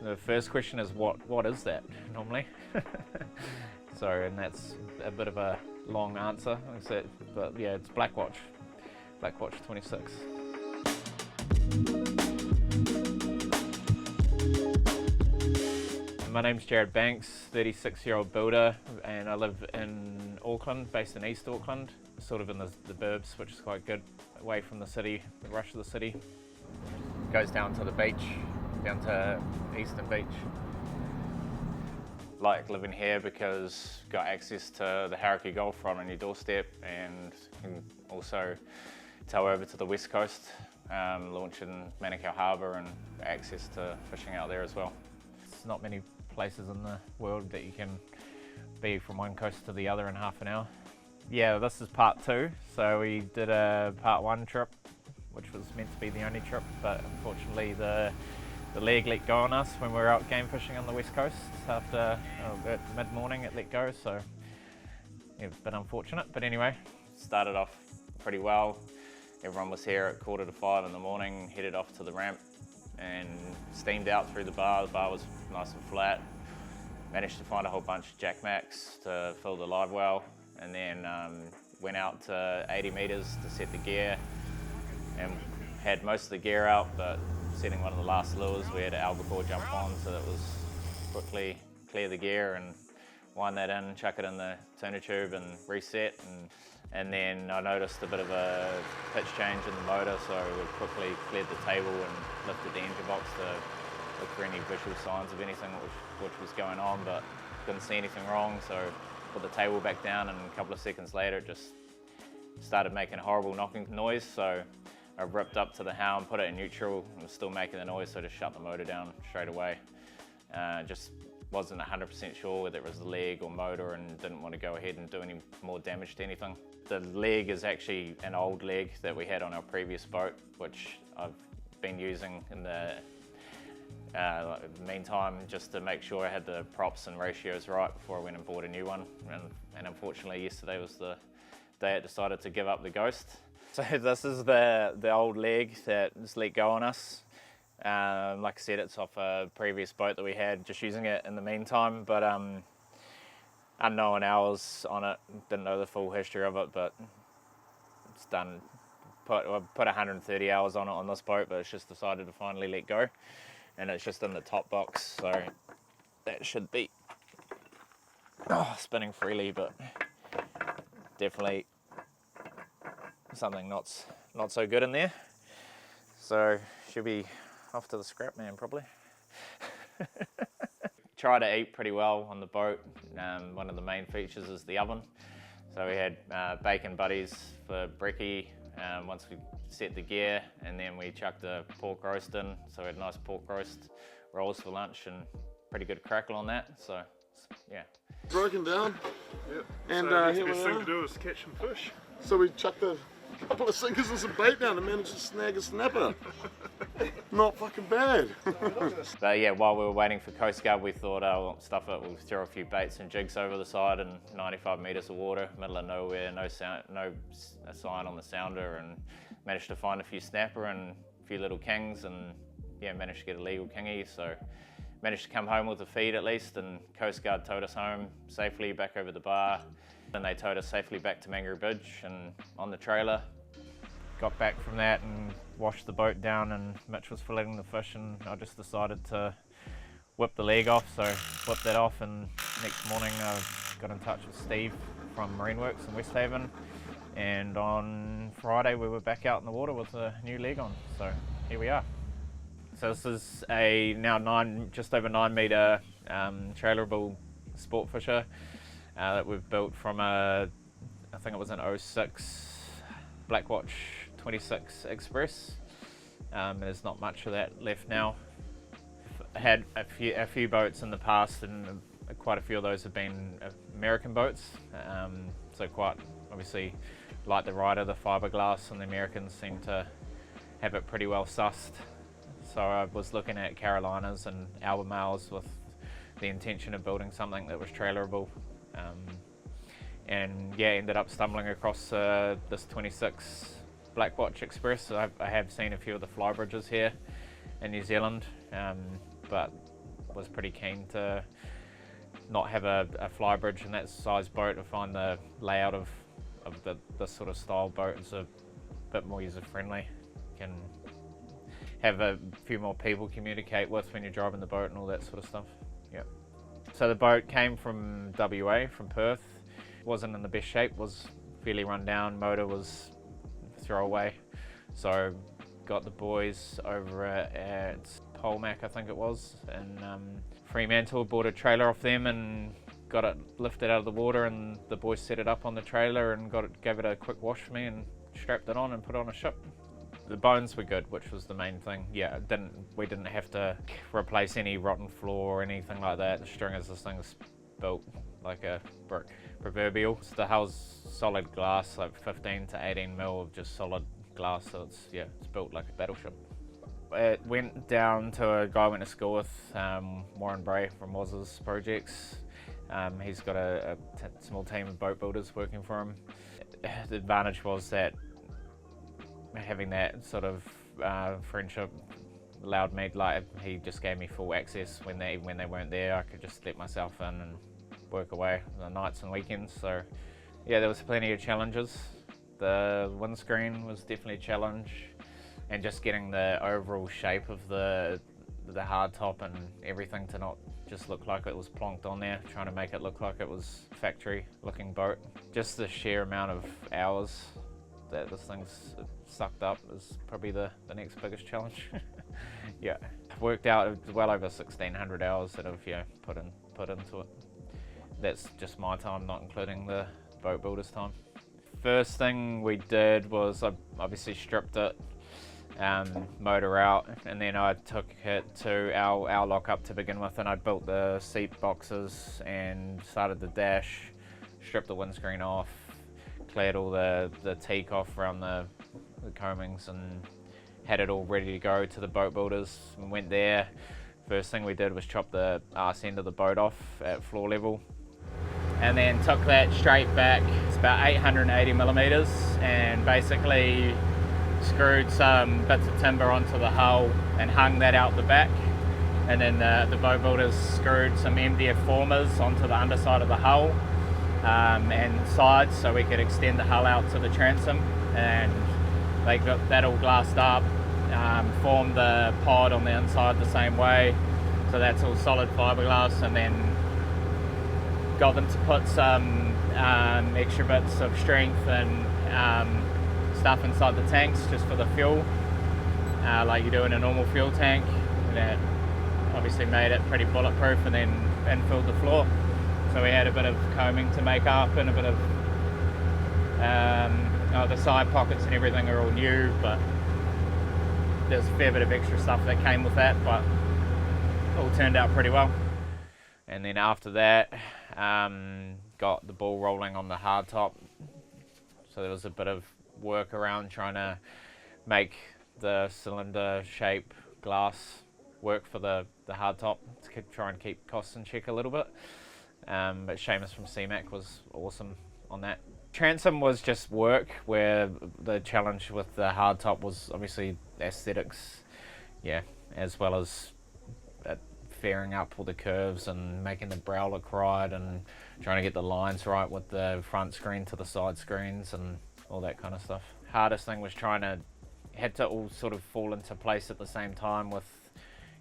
The first question is what is that normally? So, and that's a bit of a long answer, but yeah, it's Blackwatch 26. My name's Jared Banks, 36-year-old builder, and I live in Auckland, based in East Auckland, sort of in the burbs, which is quite good, away from the city, the rush of the city. Goes down to the beach, down to Eastern Beach. Like living here because got access to the Hauraki Gulf right on your doorstep, and can also tow over to the west coast, launch in Manukau Harbour, and access to fishing out there as well. There's not many places in the world that you can be from one coast to the other in half an hour. Yeah, this is part 2. So we did a part 1 trip, which was meant to be the only trip, but unfortunately the leg let go on us when we were out game fishing on the west coast after at mid-morning it let go, so yeah, a bit unfortunate, but anyway. Started off pretty well. Everyone was here at 4:45 in the morning, headed off to the ramp and steamed out through the bar. The bar was nice and flat. Managed to find a whole bunch of jackmacks to fill the live well, and then went out to 80 metres to set the gear, and had most of the gear out, but setting one of the last lures, we had an albacore jump on, so that was quickly clear the gear and wind that in, chuck it in the tuner tube and reset, and then I noticed a bit of a pitch change in the motor, so we quickly cleared the table and lifted the engine box to look for any visual signs of anything which was going on, but couldn't see anything wrong, so put the table back down, and a couple of seconds later it just started making a horrible knocking noise, so I ripped up to the helm, put it in neutral, and was still making the noise, so I just shut the motor down straight away. Just wasn't 100% sure whether it was the leg or motor, and didn't want to go ahead and do any more damage to anything. The leg is actually an old leg that we had on our previous boat, which I've been using in the meantime, just to make sure I had the props and ratios right before I went and bought a new one. And unfortunately yesterday was the day it decided to give up the ghost. So this is the old leg that just let go on us. Like I said, it's off a previous boat that we had, just using it in the meantime, but unknown hours on it, didn't know the full history of it, but it's done. I put 130 hours on it on this boat, but it's just decided to finally let go, and it's just in the top box, so that should be spinning freely, but definitely something not so good in there, so should be off to the scrap man probably. Try to eat pretty well on the boat. One of the main features is the oven, so we had bacon buddies for brekkie once we set the gear, and then we chucked the pork roast in, so we had nice pork roast rolls for lunch and pretty good crackle on that, so yeah. Broken down. Yep. And so here the we best thing are. to do is catch some fish. So we chucked the couple of sinkers and some bait down and managed to snag a snapper. Not fucking bad. But yeah, while we were waiting for Coast Guard, we thought, oh, we'll stuff it, we'll throw a few baits and jigs over the side, and 95 metres of water, middle of nowhere, no sound, no sign on the sounder, and managed to find a few snapper and a few little kings, and yeah, managed to get a legal kingy, so managed to come home with a feed at least, and Coast Guard towed us home safely back over the bar. Then they towed us safely back to Mangaroo Bridge and on the trailer. Got back from that and washed the boat down, and Mitch was filleting the fish, and I just decided to whip the leg off, so whipped that off, and next morning I got in touch with Steve from Marine Works in West Haven, and on Friday we were back out in the water with a new leg on, so here we are. So this is a now just over 9 metre trailerable sport fisher that we've built from I think it was an 06 Blackwatch 26 Express. There's not much of that left now. I had a few boats in the past, and quite a few of those have been American boats. So quite obviously, like the Ryder, the fiberglass, and the Americans seem to have it pretty well sussed. So I was looking at Carolinas and Albemarles with the intention of building something that was trailerable. And yeah, ended up stumbling across this 26 Blackwatch Express. I have seen a few of the fly bridges here in New Zealand, but was pretty keen to not have a fly bridge in that size boat. I find the layout of this sort of style boat is a bit more user friendly. You can have a few more people communicate with when you're driving the boat and all that sort of stuff. Yeah. So the boat came from WA, from Perth. Wasn't in the best shape, was fairly run down, motor was throwaway. So got the boys over at Polmac, I think it was, in Fremantle, bought a trailer off them and got it lifted out of the water, and the boys set it up on the trailer and gave it a quick wash for me and strapped it on and put it on a ship. The bones were good, which was the main thing. Yeah, we didn't have to replace any rotten floor or anything like that. The stringers, this thing's built like a brick, proverbial. The hull's solid glass, like 15 to 18 mil of just solid glass, so it's built like a battleship. It went down to a guy I went to school with, Warren Bray from Waz's Projects. He's got a small team of boat builders working for him. The advantage was that having that sort of friendship allowed me, like, he just gave me full access when they weren't there. I could just let myself in and work away the nights and weekends. So yeah, there was plenty of challenges. The windscreen was definitely a challenge, and just getting the overall shape of the hardtop and everything to not just look like it was plonked on there, trying to make it look like it was factory looking boat. Just the sheer amount of hours that this thing's sucked up is probably the next biggest challenge. Yeah, worked out well over 1,600 hours that I've put into it. That's just my time, not including the boat builder's time. First thing we did was I obviously stripped it, motor out, and then I took it to our lock-up to begin with, and I built the seat boxes and started the dash, stripped the windscreen off, cleared all the teak off around the coamings, and had it all ready to go to the boat builders. And went there. First thing we did was chop the arse end of the boat off at floor level, and then took that straight back. It's about 880 millimeters, and basically screwed some bits of timber onto the hull and hung that out the back. And then the boat builders screwed some MDF formers onto the underside of the hull and sides, so we could extend the hull out to the transom. And they got that all glassed up, formed the pod on the inside the same way, so that's all solid fiberglass, and then got them to put some extra bits of strength and stuff inside the tanks just for the fuel, like you do in a normal fuel tank. And that obviously made it pretty bulletproof, and then infilled the floor. So we had a bit of coaming to make up, and a bit of the side pockets and everything are all new, but there's a fair bit of extra stuff that came with that, but all turned out pretty well. And then after that, got the ball rolling on the hardtop. So there was a bit of work around trying to make the cylinder shape glass work for the hardtop to try and keep costs in check a little bit. But Seamus from CMAC was awesome on that. Transom was just work, where the challenge with the hardtop was obviously aesthetics, as well as fairing up all the curves and making the brow look right, and trying to get the lines right with the front screen to the side screens and all that kind of stuff. Hardest thing was had to all sort of fall into place at the same time.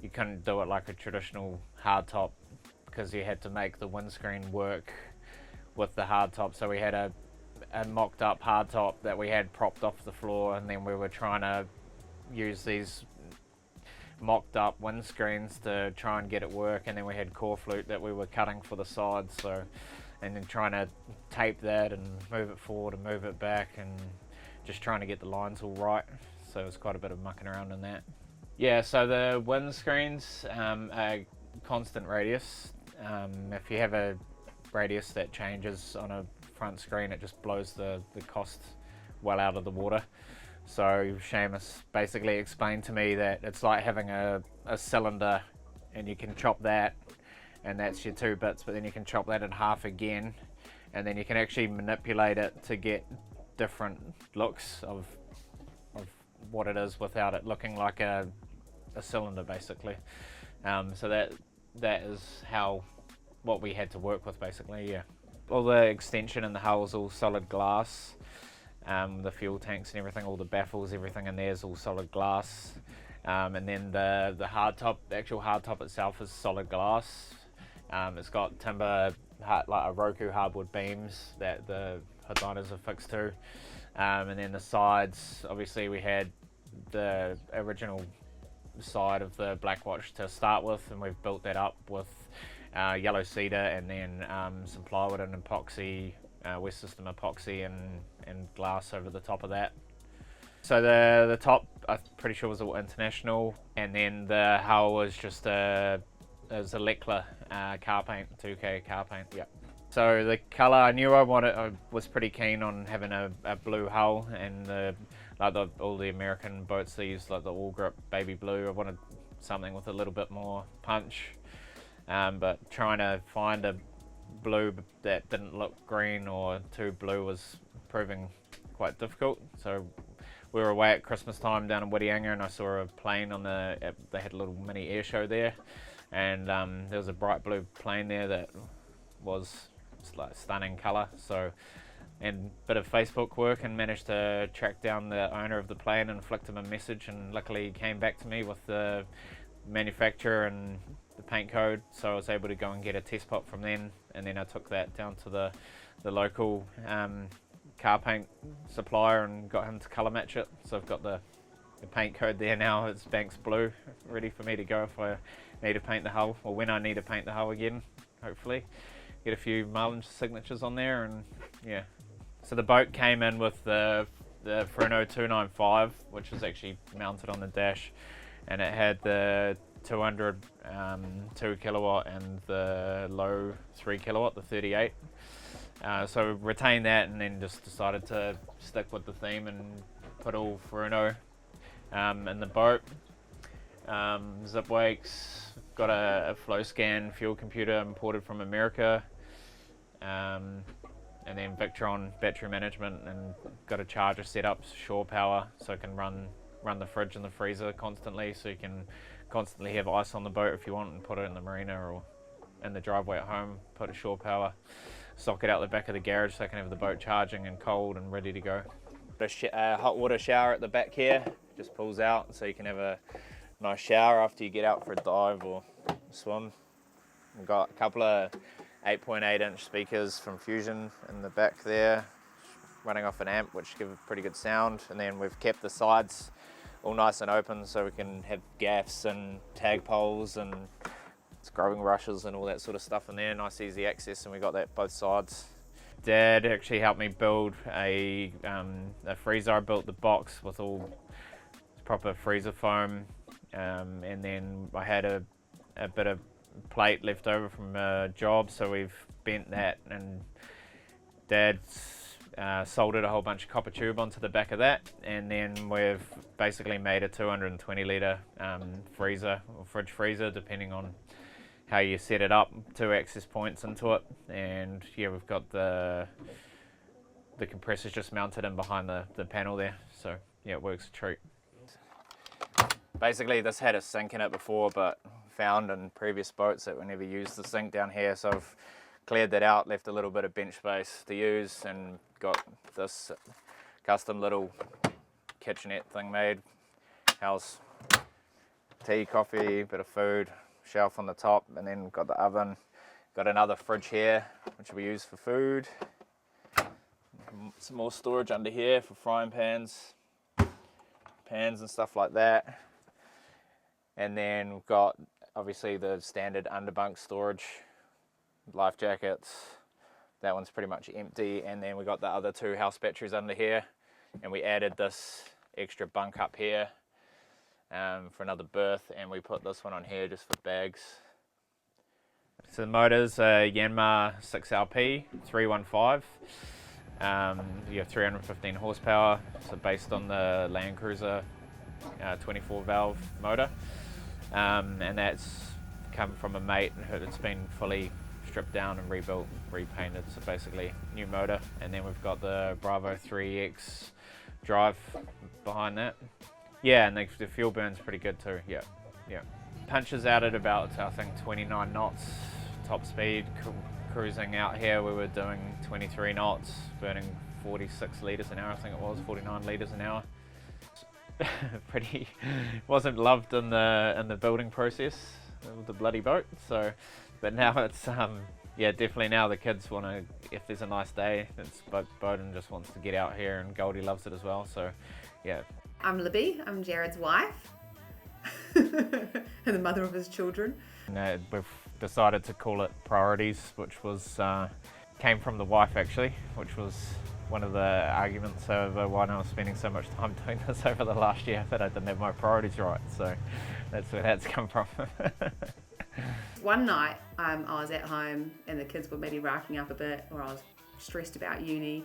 You couldn't do it like a traditional hardtop, because you had to make the windscreen work with the hardtop. So we had a mocked up hardtop that we had propped off the floor, and then we were trying to use these mocked up windscreens to try and get it work, and then we had core flute that we were cutting for the sides, and then trying to tape that and move it forward and move it back, and just trying to get the lines all right. So it was quite a bit of mucking around in that. Yeah, so the windscreens are constant radius. If you have a radius that changes on a front screen, it just blows the cost well out of the water. So Seamus basically explained to me that it's like having a cylinder, and you can chop that, and that's your 2 bits, but then you can chop that in half again, and then you can actually manipulate it to get different looks of what it is without it looking like a a cylinder basically. So that is what we had to work with basically. Yeah, all the extension in the hull is all solid glass. The fuel tanks and everything, all the baffles, everything in there is all solid glass. And then the hardtop, the actual hardtop itself is solid glass. It's got timber, like a Roku hardwood beams that the headliners are fixed to. And then the sides, obviously we had the original side of the Blackwatch to start with, and we've built that up with yellow cedar and then some plywood and epoxy, West System epoxy and glass over the top of that. So the top, I'm pretty sure was all international, and then the hull was just it was a Leckler car paint, 2K car paint. Yeah. So the colour, I was pretty keen on having a blue hull, and all the American boats, they use like the all grip baby blue. I wanted something with a little bit more punch, but trying to find a blue that didn't look green or too blue was proving quite difficult. So we were away at Christmas time down in Whitianga, and I saw a plane they had a little mini air show there, and there was a bright blue plane there that was like stunning colour. So, and a bit of Facebook work, and managed to track down the owner of the plane and flicked him a message, and luckily he came back to me with the manufacturer and the paint code, so I was able to go and get a test pot from then, and then I took that down to the local car paint supplier and got him to colour match it. So I've got the paint code there now. It's Banks Blue, ready for me to go if I need to paint the hull, or when I need to paint the hull again, hopefully. Get a few Marlin signatures on there, and yeah. So the boat came in with the Furuno 295, which was actually mounted on the dash, and it had the 200 2 kilowatt and the low 3 kilowatt, the 38. So retained that, and then just decided to stick with the theme and put all Furuno in the boat. Zip wakes, got a flow scan fuel computer imported from America, and then Victron battery management, and got a charger set up, shore power, so I can run the fridge and the freezer constantly, so you can constantly have ice on the boat if you want, and put it in the marina or in the driveway at home, put a shore power socket out the back of the garage so I can have the boat charging and cold and ready to go. A hot water shower at the back here, just pulls out so you can have a nice shower after you get out for a dive or swim. We've got a couple of 8.8 inch speakers from Fusion in the back there, running off an amp, which give a pretty good sound. And then we've kept the sides all nice and open so we can have gaffs and tagpoles and scrubbing brushes and all that sort of stuff in there. Nice easy access, and we got that both sides. Dad actually helped me build a freezer. I built the box with all proper freezer foam, and then I had a bit of plate left over from a job, so we've bent that, and Dad's soldered a whole bunch of copper tube onto the back of that, and then we've basically made a 220 litre freezer or fridge freezer, depending on how you set it up, 2 access points into it. And yeah, we've got the compressors just mounted in behind the panel there, so yeah, it works a treat. Basically this had a sink in it before, but found in previous boats that we never used the sink down here, so I've cleared that out, left a little bit of bench space to use, and got this custom little kitchenette thing made. House tea, coffee, bit of food, shelf on the top, and then got the oven. Got another fridge here, which we use for food. Some more storage under here for frying pans and stuff like that. And then we've got obviously the standard underbunk storage, life jackets. That one's pretty much empty. And then we got the other 2 house batteries under here, and we added this extra bunk up here for another berth, and we put this one on here just for bags. So the motor's a Yanmar 6LP 315. You have 315 horsepower, so based on the Land Cruiser 24 valve motor, and that's come from a mate. It's been fully stripped down and rebuilt, repainted, so basically new motor. And then we've got the Bravo 3X drive behind that. Yeah, and the fuel burns pretty good too. Yeah. Yeah. Punches out at about, I think, 29 knots, top speed. Cruising out here, we were doing 23 knots, burning 46 litres an hour, I think it was, 49 litres an hour. Pretty, wasn't loved in the building process with the bloody boat, so, but now it's, yeah, definitely now the kids want to, if there's a nice day, it's Bowden just wants to get out here, and Goldie loves it as well, so, yeah. I'm Libby, I'm Jared's wife, and the mother of his children. We've decided to call it Priorities, which was came from the wife actually, which was one of the arguments over why I was spending so much time doing this over the last year, that I didn't have my priorities right. So that's where that's come from. One night I was at home and the kids were maybe racking up a bit, or I was stressed about uni,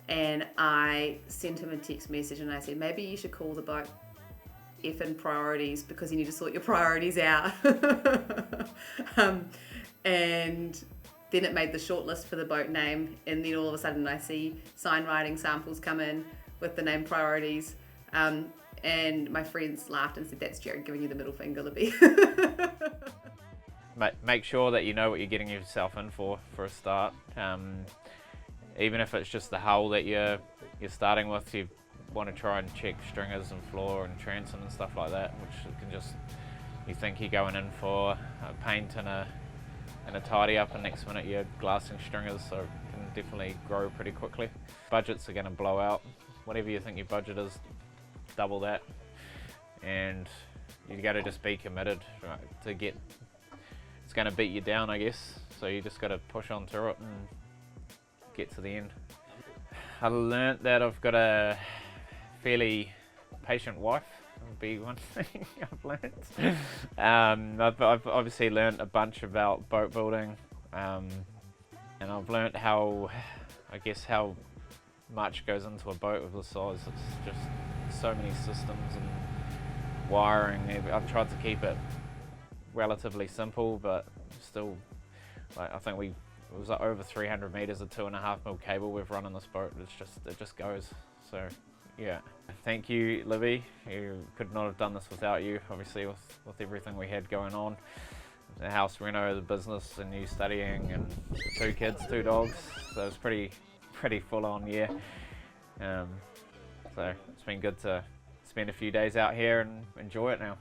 and I sent him a text message and I said, maybe you should call the boat effing Priorities, because you need to sort your priorities out. And then it made the shortlist for the boat name, and then all of a sudden I see sign writing samples come in with the name Priorities, and my friends laughed and said, that's Jared giving you the middle finger, Libby. Make sure that you know what you're getting yourself in for a start. Even if it's just the hull that you're starting with, you want to try and check stringers and floor and transom and stuff like that, which can just, you think you're going in for a paint and a tidy up, and next minute you're glassing stringers, so it can definitely grow pretty quickly. Budgets are going to blow out. Whatever you think your budget is, double that, and you got to just be committed, right, to get, it's going to beat you down, I guess, so you just got to push on through it and get to the end. I learnt that I've got a fairly patient wife, would be one thing I've learnt. I've obviously learnt a bunch about boat building, and I've learnt how much goes into a boat of this size. It's just so many systems and wiring. I've tried to keep it relatively simple, but still, like, I think it was like over 300 meters of 2.5mm cable we've run on this boat. It just goes. So yeah, thank you, Libby. You could not have done this without you, obviously, with everything we had going on. The house reno, the business, and you studying, and 2 kids, 2 dogs. So it's pretty full on year. So it's been good to spend a few days out here and enjoy it now.